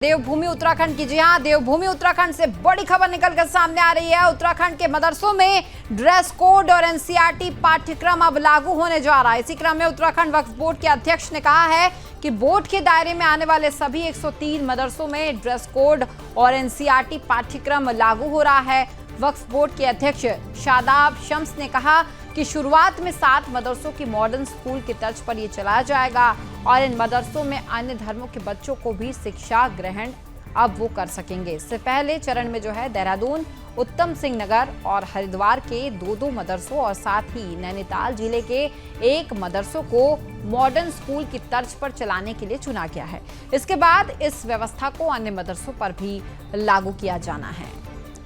देवभूमि उत्तराखंड की, जी हां, देवभूमि उत्तराखंड से बड़ी खबर निकलकर सामने आ रही है। उत्तराखंड के मदरसों में ड्रेस कोड और एनसीईआरटी पाठ्यक्रम अब लागू होने जा रहा है। इसी क्रम में उत्तराखंड वक्फ बोर्ड के अध्यक्ष ने कहा है कि बोर्ड के दायरे में आने वाले सभी 103 मदरसों में ड्रेस कोड और एनसीईआरटी पाठ्यक्रम लागू हो रहा है। वक्फ बोर्ड के अध्यक्ष शादाब शम्स ने कहा कि शुरुआत में 7 मदरसों की मॉडर्न स्कूल की तर्ज पर ये चलाया जाएगा और इन मदरसों में अन्य धर्मों के बच्चों को भी शिक्षा ग्रहण अब वो कर सकेंगे। इससे पहले चरण में जो है देहरादून, उत्तम सिंह नगर और हरिद्वार के 2-2 मदरसों और साथ ही नैनीताल जिले के 1 मदरसों को मॉडर्न स्कूल की तर्ज पर चलाने के लिए चुना गया है। इसके बाद इस व्यवस्था को अन्य मदरसों पर भी लागू किया जाना है।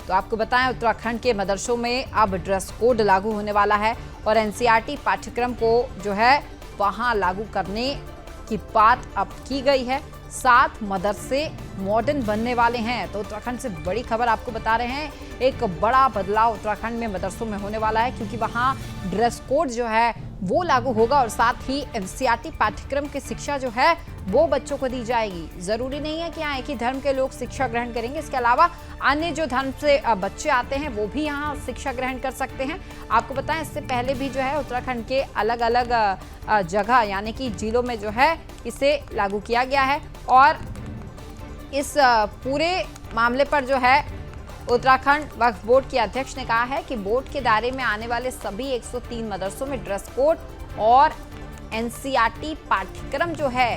तो आपको बताएं, उत्तराखंड के मदरसों में अब ड्रेस कोड लागू होने वाला है और एनसीईआरटी पाठ्यक्रम को जो है वहां लागू करने की बात अब की गई है। 7 मदरसे मॉडर्न बनने वाले हैं। तो उत्तराखंड से बड़ी खबर आपको बता रहे हैं, एक बड़ा बदलाव उत्तराखंड में मदरसों में होने वाला है क्योंकि वहां ड्रेस कोड जो है वो लागू होगा और साथ ही एनसीईआरटी पाठ्यक्रम की शिक्षा जो है वो बच्चों को दी जाएगी। जरूरी नहीं है कि यहाँ एक ही धर्म के लोग शिक्षा ग्रहण करेंगे, इसके अलावा अन्य जो धर्म से बच्चे आते हैं वो भी यहाँ शिक्षा ग्रहण कर सकते हैं। आपको बताएं, इससे पहले भी जो है उत्तराखंड के अलग अलग जगह यानी कि जिलों में जो है इसे लागू किया गया है और इस पूरे मामले पर जो है उत्तराखंड वक्फ बोर्ड के अध्यक्ष ने कहा है कि बोर्ड के दायरे में आने वाले सभी 103 मदरसों में ड्रेस कोड और एनसीईआरटी पाठ्यक्रम जो है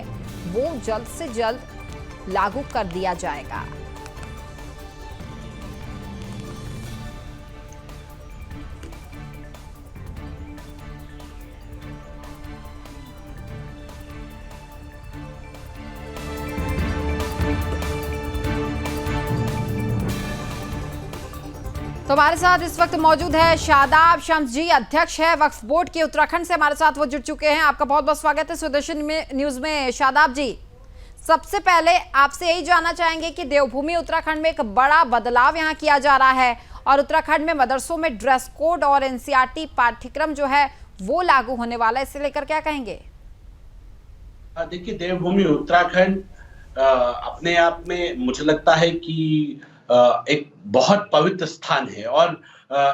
वो जल्द से जल्द लागू कर दिया जाएगा। तो हमारे साथ इस वक्त मौजूद है शादाब शम्स जी, अध्यक्ष है वक्फ बोर्ड के उत्तराखंड से, हमारे साथ वो जुड़ चुके हैं। आपका बहुत बहुत स्वागत है स्वदर्शन न्यूज में। शादाब जी, सबसे पहले आपसे यही जानना चाहेंगे कि देवभूमि उत्तराखंड में एक बड़ा बदलाव यहाँ किया जा रहा है और उत्तराखंड में मदरसों में ड्रेस कोड और एनसीईआरटी पाठ्यक्रम जो है वो लागू होने वाला है, इसे लेकर क्या कहेंगे? देखिए, देवभूमि उत्तराखंड अपने आप में मुझे लगता है कि एक बहुत पवित्र स्थान है और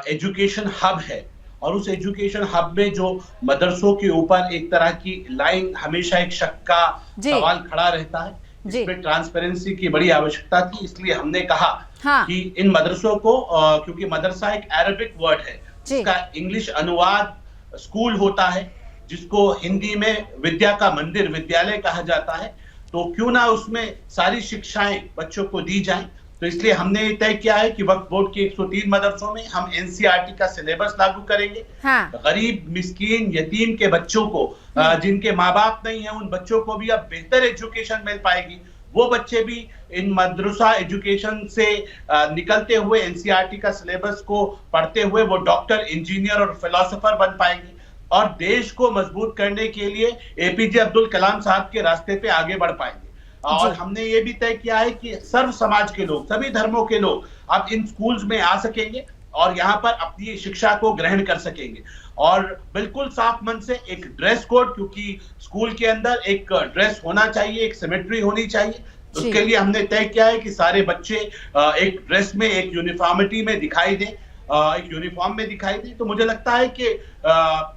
एजुकेशन हब है और उस एजुकेशन हब में जो मदरसों के ऊपर एक तरह की लाइन, हमेशा एक शक का सवाल खड़ा रहता है। इसमें ट्रांसपेरेंसी की बड़ी आवश्यकता थी, इसलिए हमने कहा कि इन मदरसों को, क्योंकि मदरसा एक अरबिक वर्ड है जिसका इंग्लिश अनुवाद स्कूल होता है, जिसको हिंदी में विद्या का मंदिर, विद्यालय कहा जाता है, तो क्यों ना उसमें सारी शिक्षाएं बच्चों को दी जाएं। तो इसलिए हमने तय किया है कि वक्फ बोर्ड के 103 मदरसों में हम एनसीईआरटी का सिलेबस लागू करेंगे। गरीब, मिस्कीन, यतीम के बच्चों को, जिनके माँ बाप नहीं है, उन बच्चों को भी अब बेहतर एजुकेशन मिल पाएगी। वो बच्चे भी इन मदरसा एजुकेशन से निकलते हुए एनसीईआरटी का सिलेबस को पढ़ते हुए वो डॉक्टर, इंजीनियर और फिलोसोफर बन पाएंगे और देश को मजबूत करने के लिए एपीजे अब्दुल कलाम साहब के रास्ते पे आगे बढ़ पाएंगे। और हमने ये भी तय किया है कि सर्व समाज के लोग, सभी धर्मों के लोग अब इन स्कूल्स में आ सकेंगे और यहाँ पर अपनी शिक्षा को ग्रहण कर सकेंगे। और बिल्कुल साफ मन से एक ड्रेस कोड, क्योंकि स्कूल के अंदर एक ड्रेस होना चाहिए, एक सिमेट्री होनी चाहिए, उसके लिए हमने तय किया है कि सारे बच्चे एक ड्रेस में, एक यूनिफॉर्मिटी में दिखाई दें, एक यूनिफॉर्म में दिखाई दें। तो मुझे लगता है कि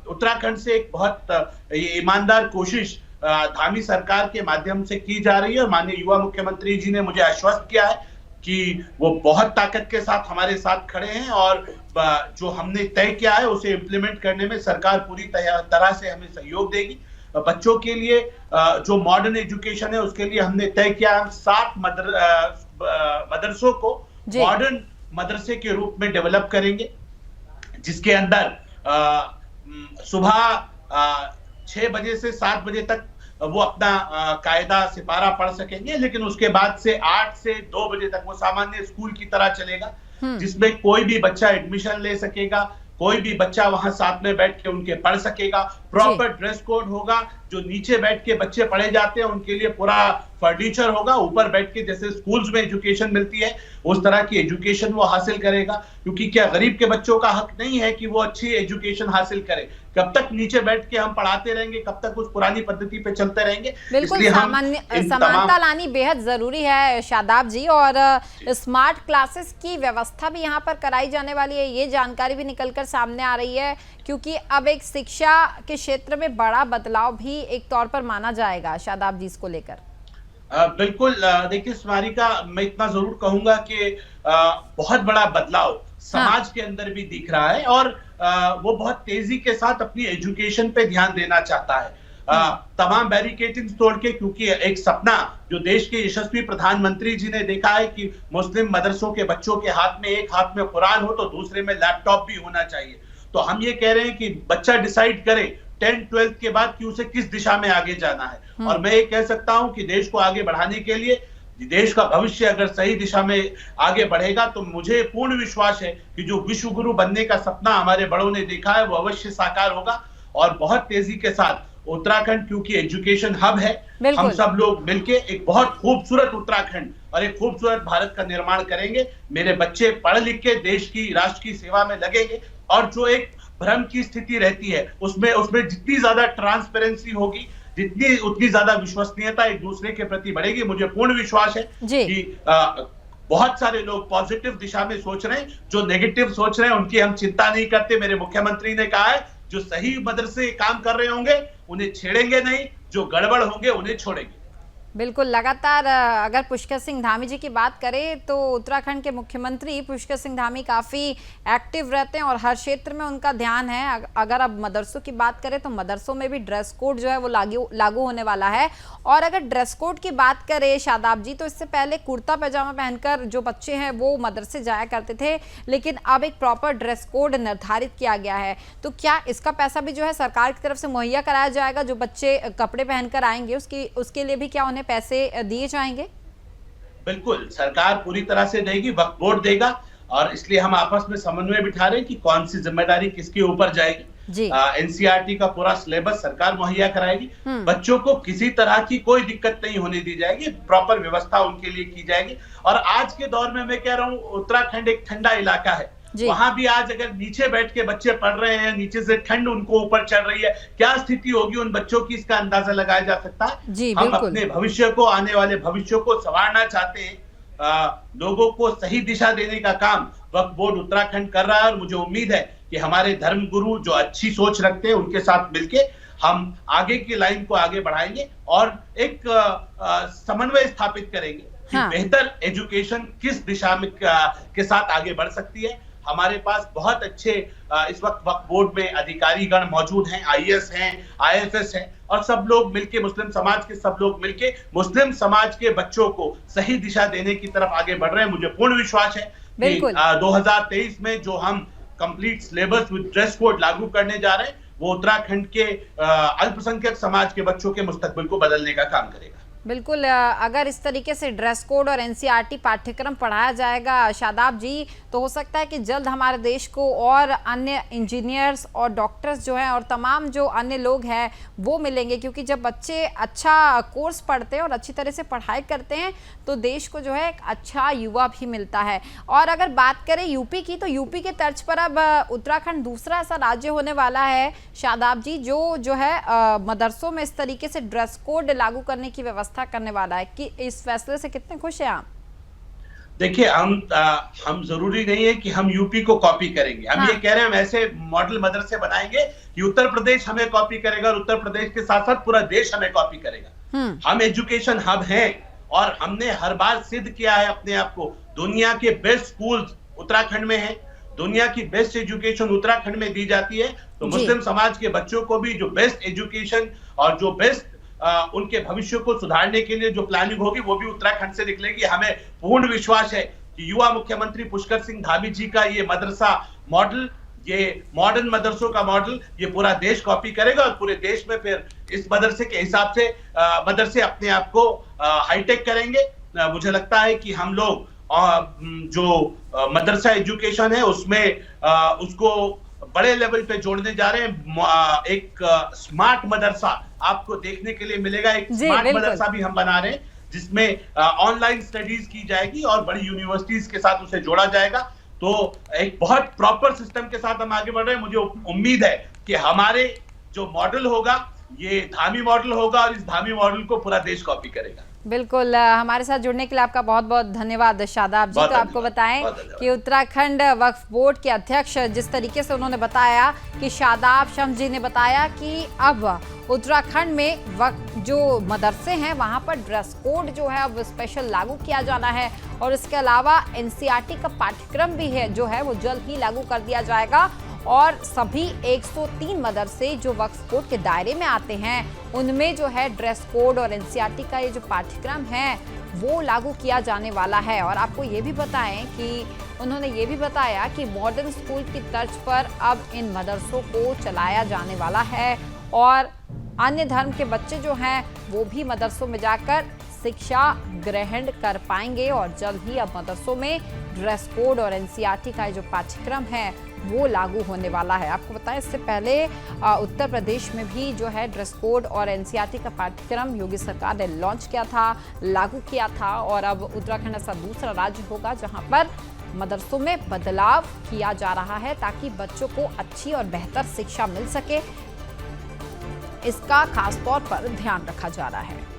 उत्तराखंड से एक बहुत ईमानदार कोशिश धामी सरकार के माध्यम से की जा रही है और माननीय युवा मुख्यमंत्री जी ने मुझे आश्वस्त किया है कि वो बहुत ताकत के साथ हमारे साथ खड़े हैं और जो हमने तय किया है उसे इम्प्लीमेंट करने में सरकार पूरी तरह से हमें सहयोग देगी। बच्चों के लिए जो मॉडर्न एजुकेशन है उसके लिए हमने तय किया, हम 7 मदरसों को मॉडर्न मदरसे के रूप में डेवलप करेंगे, जिसके अंदर सुबह 6 बजे से 7 बजे तक वो अपना कायदा सिपारा पढ़ सकेंगे, लेकिन उसके बाद से 8 से 2 बजे तक वो सामान्य स्कूल की तरह चलेगा, जिसमें कोई भी बच्चा एडमिशन ले सकेगा, कोई भी बच्चा वहां साथ में बैठ के उनके पढ़ सकेगा। प्रॉपर ड्रेस कोड होगा, जो नीचे बैठ के बच्चे पढ़े जाते हैं उनके लिए पूरा फर्नीचर होगा, ऊपर बैठ के जैसे स्कूल्स में एजुकेशन मिलती है उस तरह की एजुकेशन वो हासिल करेगा। क्योंकि क्या गरीब के बच्चों का हक नहीं है कि वो अच्छी एजुकेशन हासिल करे? कब तक नीचे बैठ के हम पढ़ाते रहेंगे, कब तक उस पुरानी पद्धति पे चलते रहेंगे? बिल्कुल समानता लानी बेहद जरूरी है शादाब जी, और स्मार्ट क्लासेस की व्यवस्था भी यहाँ पर कराई जाने वाली है, ये जानकारी भी निकलकर सामने आ रही है, क्योंकि अब एक शिक्षा के क्षेत्र में बड़ा बदलाव भी एक तौर पर माना जाएगा। शादाब जी इसको लेकर बिल्कुल, देखिए स्मारिका, मैं इतना जरूर कहूंगा कि बहुत बड़ा बदलाव समाज के अंदर भी दिख रहा है और वो बहुत तेजी के साथ अपनी एजुकेशन पे ध्यान देना चाहता है, तमाम बैरिकेडिंग तोड़ के। क्योंकि एक सपना जो देश के यशस्वी प्रधानमंत्री जी ने देखा है कि मुस्लिम मदरसों के बच्चों के हाथ में एक हाथ में कुरान हो तो दूसरे में लैपटॉप भी होना चाहिए। तो हम ये कह रहे हैं कि बच्चा डिसाइड करे 10-12 के बाद कि उसे किस दिशा में आगे जाना है। और मैं ये कह सकता हूं कि देश को आगे बढ़ाने के लिए, देश का भविष्य अगर सही दिशा में आगे बढ़ेगा तो मुझे पूर्ण विश्वास है कि जो विश्व गुरु बनने का सपना हमारे बड़ों ने देखा है वो अवश्य साकार होगा। और बहुत तेजी के साथ उत्तराखंड, क्योंकि एजुकेशन हब है, हम सब लोग मिलके एक बहुत खूबसूरत उत्तराखंड और एक खूबसूरत भारत का निर्माण करेंगे। मेरे बच्चे पढ़ लिख के देश की, राष्ट्र की सेवा में लगेंगे और जो एक भ्रम की स्थिति रहती है उसमें जितनी ज्यादा ट्रांसपेरेंसी होगी, जितनी उतनी ज्यादा विश्वसनीयता एक दूसरे के प्रति बढ़ेगी। मुझे पूर्ण विश्वास है कि बहुत सारे लोग पॉजिटिव दिशा में सोच रहे हैं, जो नेगेटिव सोच रहे हैं उनकी हम चिंता नहीं करते। मेरे मुख्यमंत्री ने कहा है जो सही मदरसे काम कर रहे होंगे उन्हें छेड़ेंगे नहीं, जो गड़बड़ होंगे उन्हें छोड़ेंगे। बिल्कुल, लगातार अगर पुष्कर सिंह धामी जी की बात करें तो उत्तराखंड के मुख्यमंत्री पुष्कर सिंह धामी काफ़ी एक्टिव रहते हैं और हर क्षेत्र में उनका ध्यान है। अगर अब मदरसों की बात करें तो मदरसों में भी ड्रेस कोड जो है वो लागू होने वाला है। और अगर ड्रेस कोड की बात करें शादाब जी, तो इससे पहले कुर्ता पैजामा पहनकर जो बच्चे हैं वो मदरसे जाया करते थे, लेकिन अब एक प्रॉपर ड्रेस कोड निर्धारित किया गया है। तो क्या इसका पैसा भी जो है सरकार की तरफ से मुहैया कराया जाएगा? जो बच्चे कपड़े पहनकर आएंगे उसके लिए भी क्या उन्हें पैसे दिए जाएंगे? बिल्कुल, सरकार पूरी तरह से देगी, वक्फ बोर्ड देगा और इसलिए हम आपस में समन्वय बिठा रहे हैं कि कौन सी जिम्मेदारी किसके ऊपर जाएगी। एनसीईआरटी का पूरा सिलेबस सरकार मुहैया कराएगी, बच्चों को किसी तरह की कोई दिक्कत नहीं होने दी जाएगी, प्रॉपर व्यवस्था उनके लिए की जाएगी। और आज के दौर में मैं कह रहा हूँ उत्तराखंड एक ठंडा इलाका है, वहां भी आज अगर नीचे बैठ के बच्चे पढ़ रहे हैं, नीचे से ठंड उनको ऊपर चढ़ रही है, क्या स्थिति होगी उन बच्चों की, इसका अंदाजा लगाया जा सकता है। हम अपने भविष्य को, आने वाले भविष्य को संवारना चाहते हैं, लोगों को सही दिशा देने का काम वक्फ बोर्ड उत्तराखंड कर रहा है। और मुझे उम्मीद है कि हमारे धर्म गुरु जो अच्छी सोच रखते हैं उनके साथ मिलके हम आगे की लाइन को आगे बढ़ाएंगे और एक समन्वय स्थापित करेंगे कि बेहतर एजुकेशन किस दिशा में के साथ आगे बढ़ सकती है। हमारे पास बहुत अच्छे इस वक्त वक्फ बोर्ड में अधिकारी गण मौजूद हैं, आईएएस हैं, आईएफएस हैं और सब लोग मिलके, मुस्लिम समाज के सब लोग मिलके मुस्लिम समाज के बच्चों को सही दिशा देने की तरफ आगे बढ़ रहे हैं। मुझे पूर्ण विश्वास है कि 2023 में जो हम complete syllabus with dress code लागू करने जा रहे हैं वो उत्तराखंड के अल्पसंख्यक समाज के बच्चों के मुस्तकबिल को बदलने का काम करेगा। बिल्कुल, अगर इस तरीके से ड्रेस कोड और एनसीईआरटी पाठ्यक्रम पढ़ाया जाएगा शादाब जी, तो हो सकता है कि जल्द हमारे देश को और अन्य इंजीनियर्स और डॉक्टर्स जो हैं और तमाम जो अन्य लोग हैं वो मिलेंगे। क्योंकि जब बच्चे अच्छा कोर्स पढ़ते हैं और अच्छी तरह से पढ़ाई करते हैं तो देश को जो है एक अच्छा युवा भी मिलता है। और अगर बात करें यूपी की, तो यूपी के तर्ज पर अब उत्तराखंड दूसरा ऐसा राज्य होने वाला है शादाब जी जो है मदरसों में इस तरीके से ड्रेस कोड लागू करने की व्यवस्था करने वाला है। कि इस फैसले से कितने खुश हैं आप? देखिए, हम जरूरी नहीं है कि हम यूपी को कॉपी करेंगे। हम ये कह रहे हैं हम ऐसे मॉडल मदरसे बनाएंगे कि उत्तर प्रदेश हमें कॉपी करेगा और उत्तर प्रदेश के साथ साथ पूरा देश हमें कॉपी करेगा। हम एजुकेशन हब हैं और हमने हर बार सिद्ध किया है अपने आप को। दुनिया के बेस्ट स्कूल्स उत्तराखंड में हैं, दुनिया की बेस्ट एजुकेशन उत्तराखंड में दी जाती है। तो मुस्लिम समाज के बच्चों को भी जो बेस्ट एजुकेशन और जो बेस्ट उनके भविष्य को सुधारने के लिए जो प्लानिंग होगी वो भी उत्तराखंड से निकलेगी। हमें पूर्ण विश्वास है कि युवा मुख्यमंत्री पुष्कर सिंह धामी जी का ये मदरसा मॉडल, ये मॉडर्न मदरसों का मॉडल, ये पूरा देश कॉपी करेगा और पूरे देश में फिर इस मदरसे के हिसाब से मदरसे अपने आप को हाईटेक करेंगे। मुझे लगता है कि हम लोग जो मदरसा एजुकेशन है उसमें उसको बड़े लेवल पे जोड़ने जा रहे हैं। एक स्मार्ट मदरसा आपको देखने के लिए मिलेगा। एक स्मार्ट मदरसा भी हम बना रहे हैं जिसमें ऑनलाइन स्टडीज की जाएगी और बड़ी यूनिवर्सिटीज के साथ उसे जोड़ा जाएगा। तो एक बहुत प्रॉपर सिस्टम के साथ हम आगे बढ़ रहे हैं। मुझे उम्मीद है कि हमारे जो मॉडल होगा ये धामी मॉडल होगा और इस धामी मॉडल को पूरा देश कॉपी करेगा। बिल्कुल, हमारे साथ जुड़ने के लिए आपका बहुत बहुत धन्यवाद शादाब जी। तो आपको बताएं कि उत्तराखंड वक्फ बोर्ड के अध्यक्ष जिस तरीके से उन्होंने बताया कि शादाब शम्स जी ने बताया कि अब उत्तराखंड में जो मदरसे हैं वहां पर ड्रेस कोड जो है अब स्पेशल लागू किया जाना है और इसके अलावा एनसीईआरटी का पाठ्यक्रम भी है जो है वो जल्द ही लागू कर दिया जाएगा और सभी 103 मदरसे जो वक्फ बोर्ड के दायरे में आते हैं उनमें जो है ड्रेस कोड और एनसीईआरटी का ये जो पाठ्यक्रम है वो लागू किया जाने वाला है। और आपको ये भी बताएं कि उन्होंने ये भी बताया कि मॉडर्न स्कूल की तर्ज पर अब इन मदरसों को चलाया जाने वाला है और अन्य धर्म के बच्चे जो हैं वो भी मदरसों में जाकर शिक्षा ग्रहण कर पाएंगे और जल्द ही अब मदरसों में ड्रेस कोड और एनसीईआरटी का जो पाठ्यक्रम है वो लागू होने वाला है। आपको बताएं इससे पहले उत्तर प्रदेश में भी जो है ड्रेस कोड और एनसीईआरटी का पाठ्यक्रम योगी सरकार ने लॉन्च किया था, लागू किया था और अब उत्तराखंड ऐसा दूसरा राज्य होगा जहां पर मदरसों में बदलाव किया जा रहा है ताकि बच्चों को अच्छी और बेहतर शिक्षा मिल सके। इसका खास तौर पर ध्यान रखा जा रहा है।